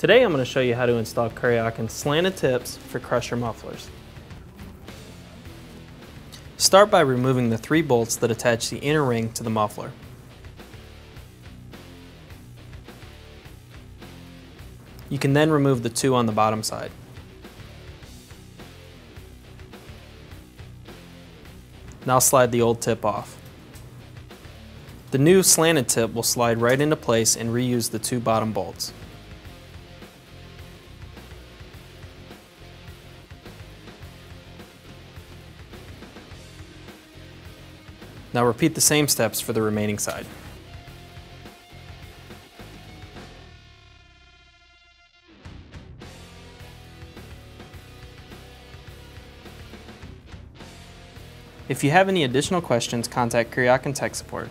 Today I'm going to show you how to install Küryakyn slanted tips for Crusher mufflers. Start by removing the 3 bolts that attach the inner ring to the muffler. You can then remove the 2 on the bottom side. Now slide the old tip off. The new slanted tip will slide right into place and reuse the 2 bottom bolts. Now repeat the same steps for the remaining side. If you have any additional questions, contact Küryakyn Tech Support.